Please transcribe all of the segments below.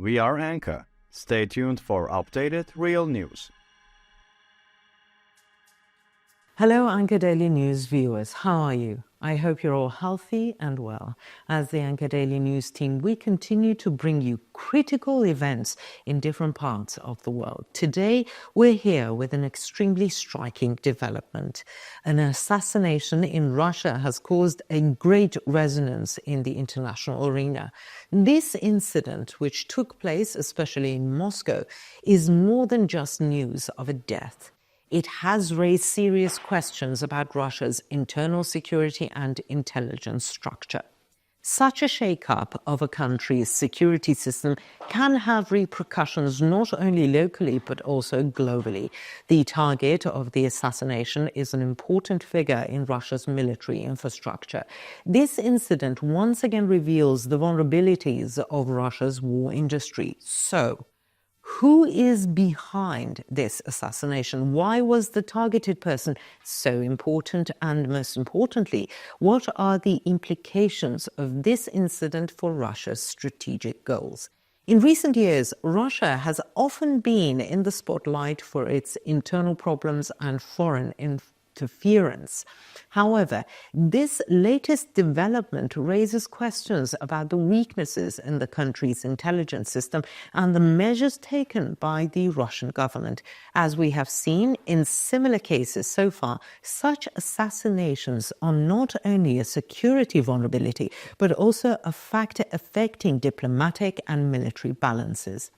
We are Anka. Stay tuned for updated real news. Hello, Anka Daily News viewers. How are you? I hope you're all healthy and well. As the Anka Daily News team, we continue to bring you critical events in different parts of the world. Today, we're here with an extremely striking development. An assassination in Russia has caused a great resonance in the international arena. This incident, which took place especially in Moscow, is more than just news of a death. It has raised serious questions about Russia's internal security and intelligence structure. Such a shake-up of a country's security system can have repercussions not only locally but also globally. The target of the assassination is an important figure in Russia's military infrastructure. This incident once again reveals the vulnerabilities of Russia's war industry. So, who is behind this assassination? Why was the targeted person so important? And most importantly, what are the implications of this incident for Russia's strategic goals? In recent years, Russia has often been in the spotlight for its internal problems and foreign interference. However, this latest development raises questions about the weaknesses in the country's intelligence system and the measures taken by the Russian government. As we have seen in similar cases so far, such assassinations are not only a security vulnerability, but also a factor affecting diplomatic and military balances.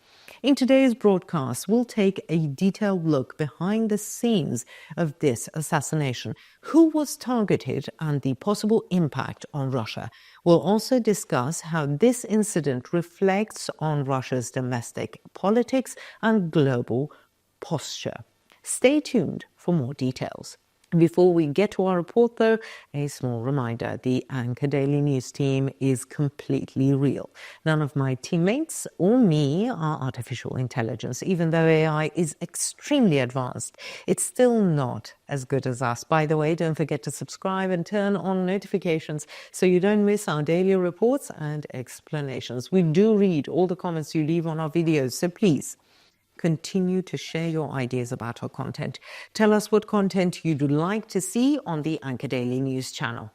In today's broadcast, we'll take a detailed look behind the scenes of this assassination, who was targeted and the possible impact on Russia. We'll also discuss how this incident reflects on Russia's domestic politics and global posture. Stay tuned for more details. Before we get to our report, though, a small reminder. The Anka Daily News team is completely real. None of my teammates or me are artificial intelligence. Even though AI is extremely advanced, it's still not as good as us. By the way, don't forget to subscribe and turn on notifications so you don't miss our daily reports and explanations. We do read all the comments you leave on our videos, so please continue to share your ideas about our content. Tell us what content you'd like to see on the Anka Daily News channel.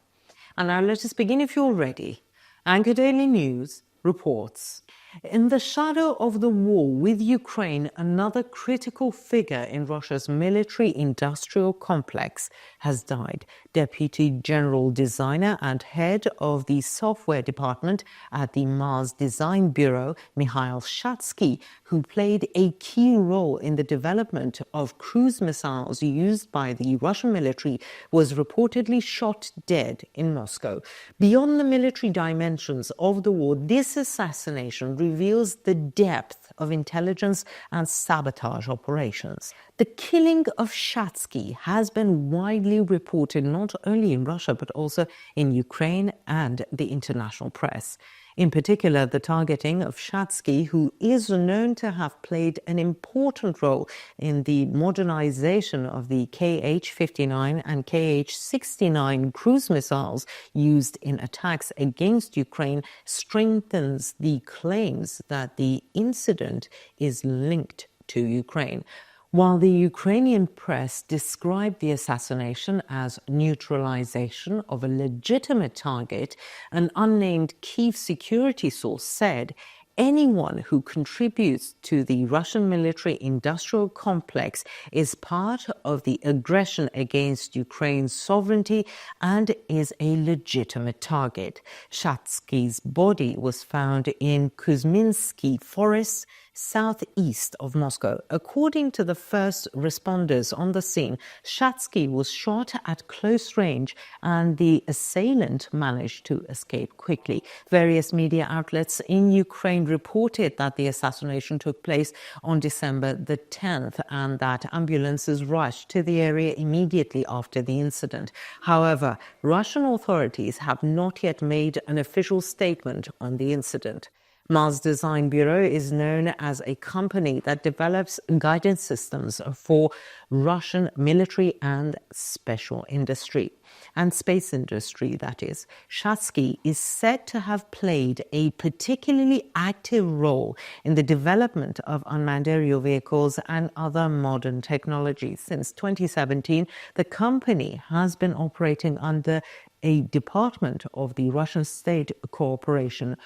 And now let us begin if you're ready. Anka Daily News reports. In the shadow of the war with Ukraine, another critical figure in Russia's military-industrial complex has died. Deputy General Designer and Head of the Software Department at the Mars Design Bureau, Mikhail Shatsky, who played a key role in the development of cruise missiles used by the Russian military, was reportedly shot dead in Moscow. Beyond the military dimensions of the war, this assassination reveals the depth of intelligence and sabotage operations. The killing of Shatsky has been widely reported not only in Russia but also in Ukraine and the international press. In particular, the targeting of Shatsky, who is known to have played an important role in the modernization of the Kh-59 and Kh-69 cruise missiles used in attacks against Ukraine, strengthens the claims that the incident is linked to Ukraine. While the Ukrainian press described the assassination as neutralization of a legitimate target, an unnamed Kyiv security source said anyone who contributes to the Russian military-industrial complex is part of the aggression against Ukraine's sovereignty and is a legitimate target. Shatsky's body was found in Kuzminsky forests, southeast of Moscow. According to the first responders on the scene, Shatsky was shot at close range and the assailant managed to escape quickly. Various media outlets in Ukraine reported that the assassination took place on December the 10th and that ambulances rushed to the area immediately after the incident. However, Russian authorities have not yet made an official statement on the incident. Mars Design Bureau is known as a company that develops guidance systems for Russian military and special industry, and space industry, that is. Shatsky is said to have played a particularly active role in the development of unmanned aerial vehicles and other modern technologies. Since 2017, the company has been operating under a department of the Russian state corporation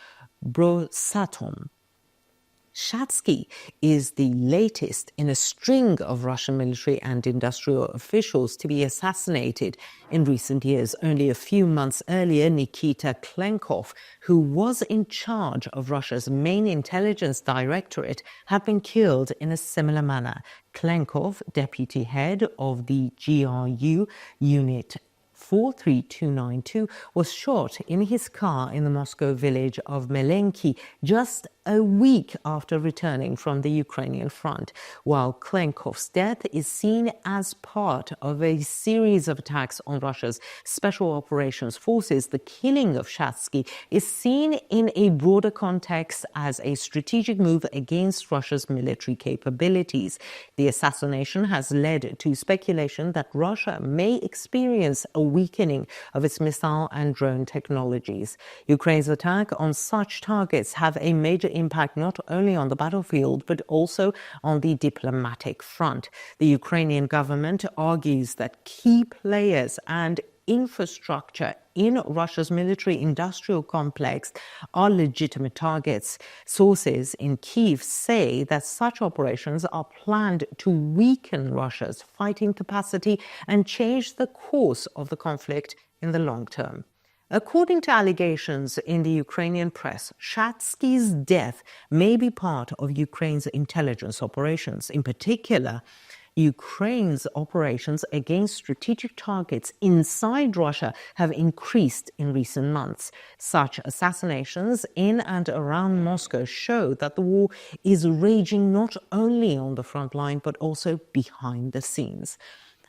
Rosatom. Shatsky is the latest in a string of Russian military and industrial officials to be assassinated in recent years. Only a few months earlier, Nikita Klenkov, who was in charge of Russia's main intelligence directorate, had been killed in a similar manner. Klenkov, deputy head of the GRU unit 43292, was shot in his car in the Moscow village of Melenki just a week after returning from the Ukrainian front. While Klenkov's death is seen as part of a series of attacks on Russia's special operations forces, the killing of Shatsky is seen in a broader context as a strategic move against Russia's military capabilities. The assassination has led to speculation that Russia may experience a weakening of its missile and drone technologies. Ukraine's attack on such targets have a major impact not only on the battlefield but also on the diplomatic front. The Ukrainian government argues that key players and infrastructure in Russia's military-industrial complex are legitimate targets. Sources in Kyiv say that such operations are planned to weaken Russia's fighting capacity and change the course of the conflict in the long term. According to allegations in the Ukrainian press, Shatsky's death may be part of Ukraine's intelligence operations. In particular, Ukraine's operations against strategic targets inside Russia have increased in recent months. Such assassinations in and around Moscow show that the war is raging not only on the front line but also behind the scenes.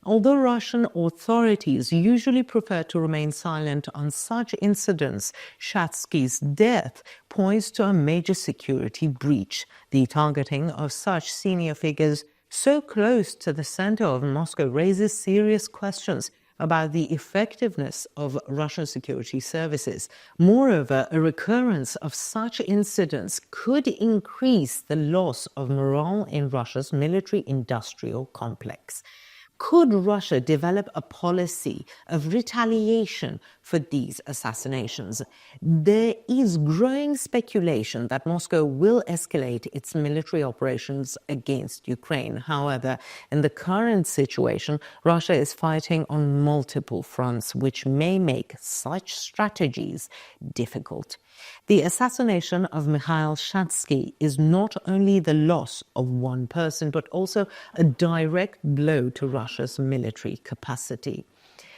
Although Russian authorities usually prefer to remain silent on such incidents, Shatsky's death points to a major security breach. The targeting of such senior figures so close to the center of Moscow raises serious questions about the effectiveness of Russian security services. Moreover, a recurrence of such incidents could increase the loss of morale in Russia's military-industrial complex. Could Russia develop a policy of retaliation for these assassinations? There is growing speculation that Moscow will escalate its military operations against Ukraine. However, in the current situation, Russia is fighting on multiple fronts, which may make such strategies difficult. The assassination of Mikhail Shatsky is not only the loss of one person, but also a direct blow to Russia's military capacity.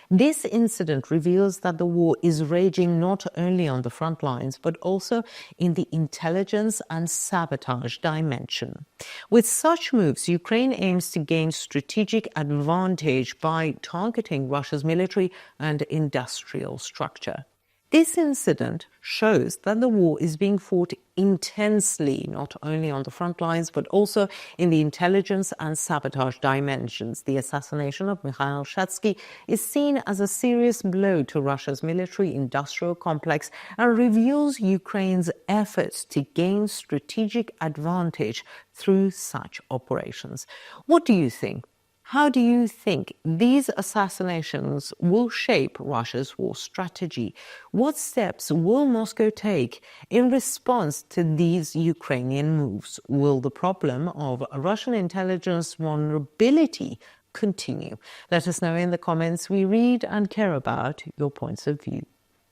This incident reveals that the war is raging not only on the front lines, but also in the intelligence and sabotage dimension. With such moves, Ukraine aims to gain strategic advantage by targeting Russia's military and industrial structure. This incident shows that the war is being fought intensely, not only on the front lines, but also in the intelligence and sabotage dimensions. The assassination of Mikhail Shatsky is seen as a serious blow to Russia's military-industrial complex and reveals Ukraine's efforts to gain strategic advantage through such operations. What do you think? How do you think these assassinations will shape Russia's war strategy? What steps will Moscow take in response to these Ukrainian moves? Will the problem of Russian intelligence vulnerability continue? Let us know in the comments. We read and care about your points of view.